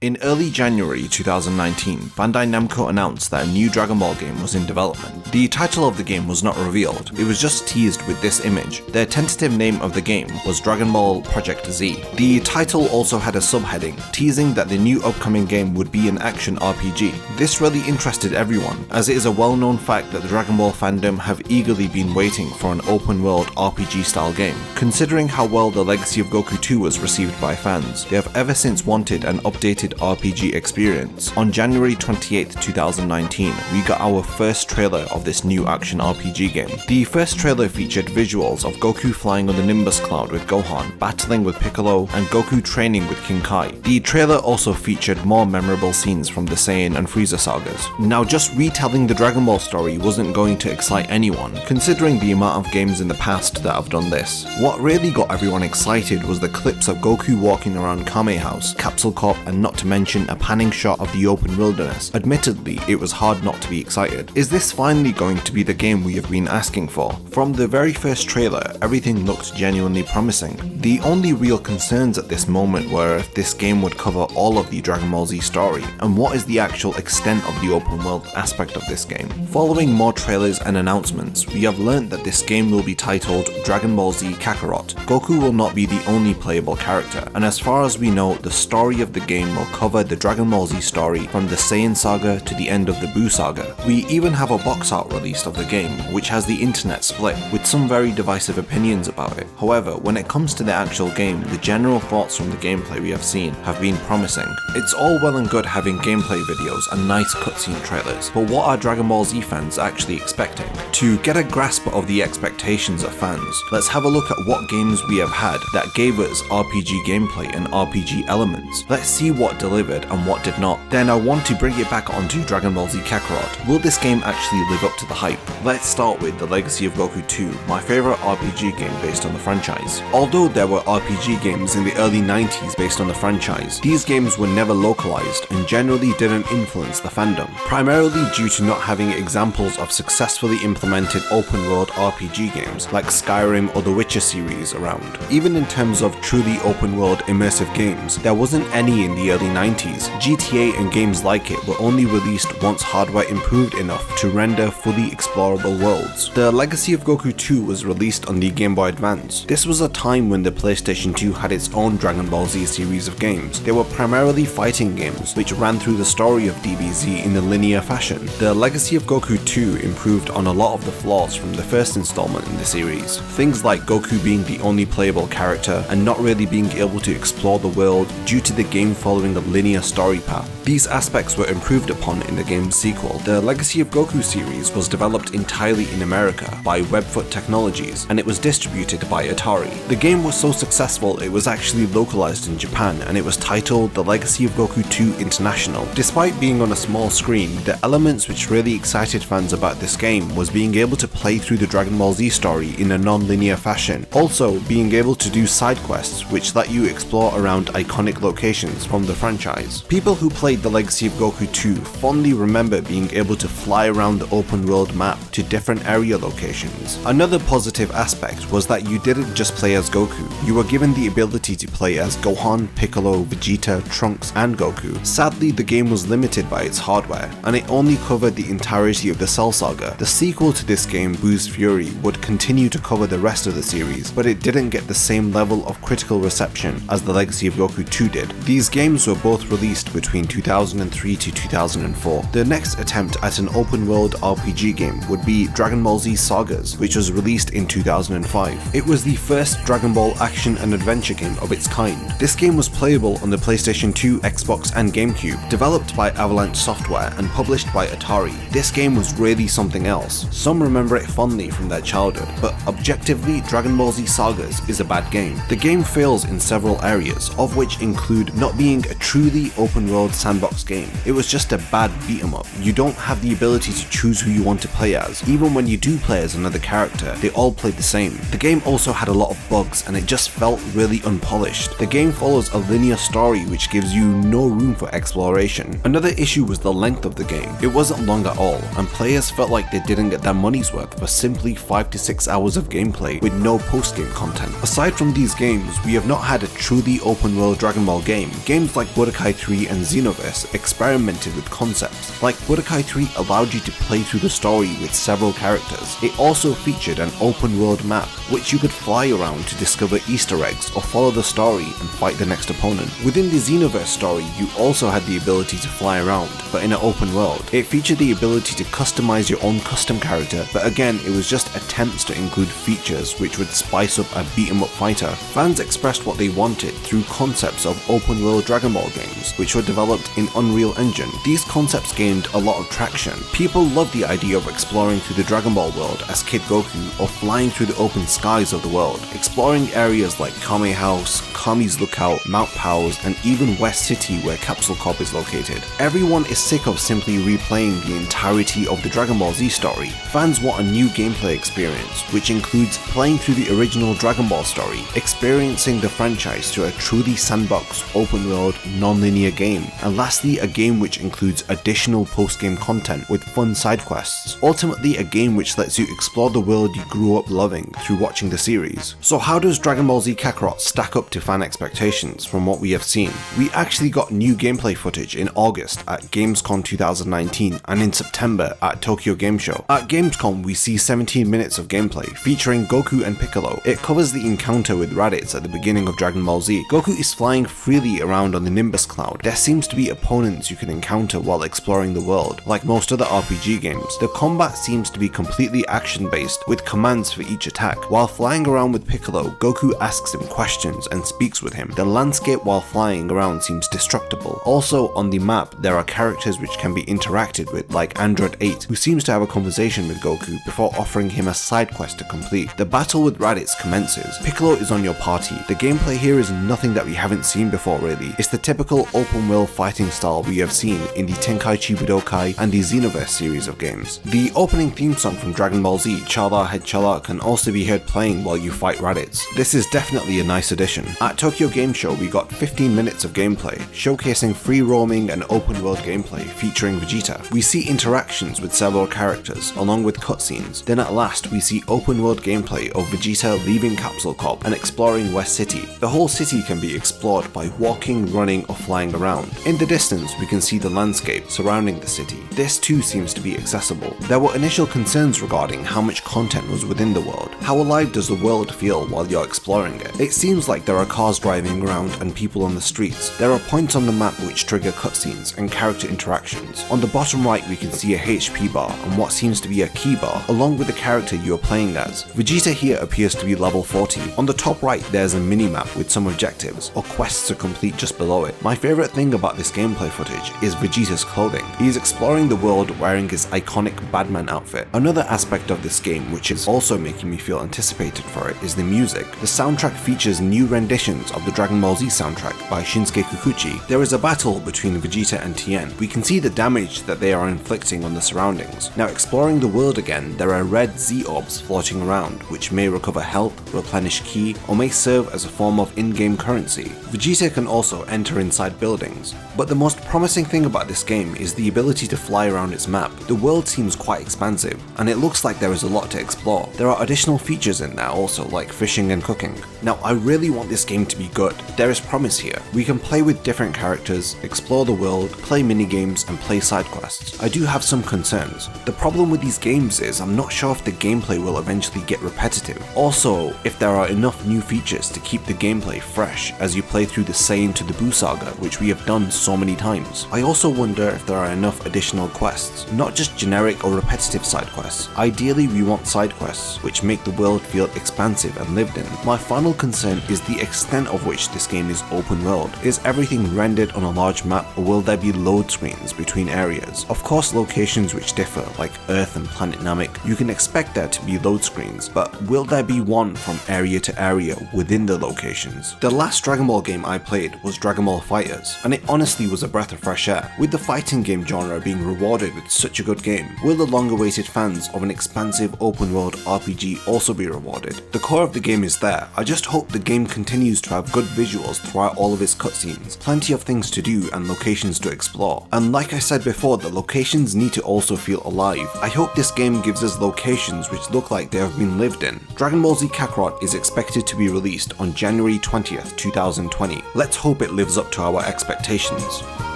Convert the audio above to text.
In early January 2019, Bandai Namco announced that a new Dragon Ball game was in development. The title of the game was not revealed, it was just teased with this image. The tentative name of the game was Dragon Ball Project Z. The title also had a subheading, teasing that the new upcoming game would be an action RPG. This really interested everyone, as it is a well-known fact that the Dragon Ball fandom have eagerly been waiting for an open-world RPG-style game. Considering how well the Legacy of Goku 2 was received by fans, they have ever since wanted an updated RPG experience. On January 28, 2019, we got our first trailer of this new action RPG game. The first trailer featured visuals of Goku flying on the Nimbus Cloud with Gohan, battling with Piccolo, and Goku training with King Kai. The trailer also featured more memorable scenes from the Saiyan and Frieza Sagas. Now, just retelling the Dragon Ball story wasn't going to excite anyone, considering the amount of games in the past that have done this. What really got everyone excited was the clips of Goku walking around Kame House, Capsule Corp, and not to mention a panning shot of the open wilderness. Admittedly, it was hard not to be excited. Is this finally going to be the game we have been asking for? From the very first trailer, everything looked genuinely promising. The only real concerns at this moment were if this game would cover all of the Dragon Ball Z story, and what is the actual extent of the open world aspect of this game. Following more trailers and announcements, we have learned that this game will be titled Dragon Ball Z Kakarot. Goku will not be the only playable character, and as far as we know, the story of the game will cover the Dragon Ball Z story from the Saiyan Saga to the end of the Buu Saga. We even have a box art released of the game, which has the internet split, with some very divisive opinions about it. However, when it comes to the actual game, the general thoughts from the gameplay we have seen have been promising. It's all well and good having gameplay videos and nice cutscene trailers, but what are Dragon Ball Z fans actually expecting? To get a grasp of the expectations of fans, let's have a look at what games we have had that gave us RPG gameplay and RPG elements. Let's see what delivered and what did not. Then I want to bring it back onto Dragon Ball Z Kakarot. Will this game actually live up to the hype? Let's start with the Legacy of Goku 2, my favourite RPG game based on the franchise. Although there were RPG games in the early 90s based on the franchise, these games were never localized and generally didn't influence the fandom, primarily due to not having examples of successfully implemented open world RPG games like Skyrim or the Witcher series around. Even in terms of truly open world immersive games, there wasn't any in the early 90s. GTA and games like it were only released once hardware improved enough to render fully explorable worlds. The Legacy of Goku 2 was released on the Game Boy Advance. This was a time when the PlayStation 2 had its own Dragon Ball Z series of games. They were primarily fighting games, which ran through the story of DBZ in a linear fashion. The Legacy of Goku 2 improved on a lot of the flaws from the first installment in the series. Things like Goku being the only playable character and not really being able to explore the world due to the game following a linear story path. These aspects were improved upon in the game's sequel. The Legacy of Goku series was developed entirely in America by Webfoot Technologies, and it was distributed by Atari. The game was so successful it was actually localized in Japan, and it was titled The Legacy of Goku 2 International. Despite being on a small screen, the elements which really excited fans about this game was being able to play through the Dragon Ball Z story in a non-linear fashion. Also, being able to do side quests which let you explore around iconic locations from the franchise. People who played the Legacy of Goku 2 fondly remember being able to fly around the open world map to different area locations. Another positive aspect was that you didn't just play as Goku, you were given the ability to play as Gohan, Piccolo, Vegeta, Trunks, and Goku. Sadly, the game was limited by its hardware, and it only covered the entirety of the Cell Saga. The sequel to this game, Buu's Fury, would continue to cover the rest of the series, but it didn't get the same level of critical reception as the Legacy of Goku 2 did. These games were both released between 2003 to 2004. The next attempt at an open world RPG game would be Dragon Ball Z Sagas, which was released in 2005. It was the first Dragon Ball action and adventure game of its kind. This game was playable on the PlayStation 2, Xbox, and GameCube, developed by Avalanche Software and published by Atari. This game was really something else. Some remember it fondly from their childhood, but objectively, Dragon Ball Z Sagas is a bad game. The game fails in several areas, of which include not being a truly open world sandbox game. It was just a bad beat 'em up. You don't have the ability to choose who you want to play as. Even when you do play as another character, they all play the same. The game also had a lot of bugs and it just felt really unpolished. The game follows a linear story which gives you no room for exploration. Another issue was the length of the game. It wasn't long at all, and players felt like they didn't get their money's worth for simply 5 to 6 hours of gameplay with no post-game content. Aside from these games, we have not had a truly open world Dragon Ball game. Games like like Budokai 3 and Xenoverse experimented with concepts. Like Budokai 3 allowed you to play through the story with several characters. It also featured an open world map, which you could fly around to discover Easter eggs or follow the story and fight the next opponent. Within the Xenoverse story, you also had the ability to fly around, but in an open world. It featured the ability to customize your own custom character, but again, it was just attempts to include features which would spice up a beat 'em up fighter. Fans expressed what they wanted through concepts of open world Dragon Ball games, which were developed in Unreal Engine. These concepts gained a lot of traction. People loved the idea of exploring through the Dragon Ball world as Kid Goku, or flying through the open skies of the world, exploring areas like Kame House, Kami's Lookout, Mount Powers, and even West City where Capsule Corp is located. Everyone is sick of simply replaying the entirety of the Dragon Ball Z story. Fans want a new gameplay experience, which includes playing through the original Dragon Ball story, experiencing the franchise through a truly sandbox, open world, non-linear game, and lastly a game which includes additional post-game content with fun side quests. Ultimately a game which lets you explore the world you grew up loving through watching the series. So how does Dragon Ball Z Kakarot stack up to fan expectations from what we have seen? We actually got new gameplay footage in August at Gamescom 2019 and in September at Tokyo Game Show. At Gamescom we see 17 minutes of gameplay featuring Goku and Piccolo. It covers the encounter with Raditz at the beginning of Dragon Ball Z. Goku is flying freely around on the Nimbus Cloud. There seems to be opponents you can encounter while exploring the world. Like most other RPG games, the combat seems to be completely action based with commands for each attack. While flying around with Piccolo, Goku asks him questions and speaks with him. The landscape while flying around seems destructible. Also on the map there are characters which can be interacted with, like Android 8, who seems to have a conversation with Goku before offering him a side quest to complete. The battle with Raditz commences. Piccolo is on your party. The gameplay here is nothing that we haven't seen before really. It's the typical open world fighting style we have seen in the Tenkaichi Budokai and the Xenoverse series of games. The opening theme song from Dragon Ball Z, Chala Head Chala, can also be heard playing while you fight Raditz. This is definitely a nice addition. At Tokyo Game Show we got 15 minutes of gameplay, showcasing free roaming and open world gameplay featuring Vegeta. We see interactions with several characters, along with cutscenes. Then at last we see open world gameplay of Vegeta leaving Capsule Corp and exploring West City. The whole city can be explored by walking, running or flying around. In the distance we can see the landscape surrounding the city. This too seems to be accessible. There were initial concerns regarding how much content was within the world. How alive does the world feel while you're exploring it? It seems like there are cars driving around and people on the streets. There are points on the map which trigger cutscenes and character interactions. On the bottom right we can see a HP bar and what seems to be a key bar, along with the character you are playing as. Vegeta here appears to be level 40. On the top right there's a mini-map with some objectives or quests to complete just below it. My favourite thing about this gameplay footage is Vegeta's clothing. He is exploring the world wearing his iconic Batman outfit. Another aspect of this game which is also making me feel anticipated for it is the music. The soundtrack features new renditions of the Dragon Ball Z soundtrack by Shinsuke Kikuchi. There is a battle between Vegeta and Tien. We can see the damage that they are inflicting on the surroundings. Now exploring the world again, there are red Z orbs floating around which may recover health, replenish ki, or may serve as a form of in-game currency. Vegeta can also enter inside buildings. But the most promising thing about this game is the ability to fly around its map. The world seems quite expansive, and it looks like there is a lot to explore. There are additional features in there also, like fishing and cooking. Now I really want this game to be good. There is promise here. We can play with different characters, explore the world, play minigames, and play side quests. I do have some concerns. The problem with these games is I'm not sure if the gameplay will eventually get repetitive. Also, if there are enough new features to keep the gameplay fresh as you play through the Saiyan to the Buu Saga, which we have done so many times. I also wonder if there are enough additional quests, not just generic or repetitive side quests. Ideally we want side quests which make the world feel expansive and lived in. My final concern is the extent of which this game is open world. Is everything rendered on a large map, or will there be load screens between areas? Of course locations which differ, like Earth and Planet Namek, you can expect there to be load screens, but will there be one from area to area within the locations? The last Dragon Ball game I played was Dragon Ball FighterZ, and it honestly was a breath of fresh air. With the fighting game genre being rewarded with such a good game, will the long-awaited fans of an expansive open-world RPG also be rewarded? The core of the game is there. I just hope the game continues to have good visuals throughout all of its cutscenes, plenty of things to do and locations to explore. And like I said before, the locations need to also feel alive. I hope this game gives us locations which look like they have been lived in. Dragon Ball Z Kakarot is expected to be released on January 20th, 2020. Let's hope it lives up to our expectations.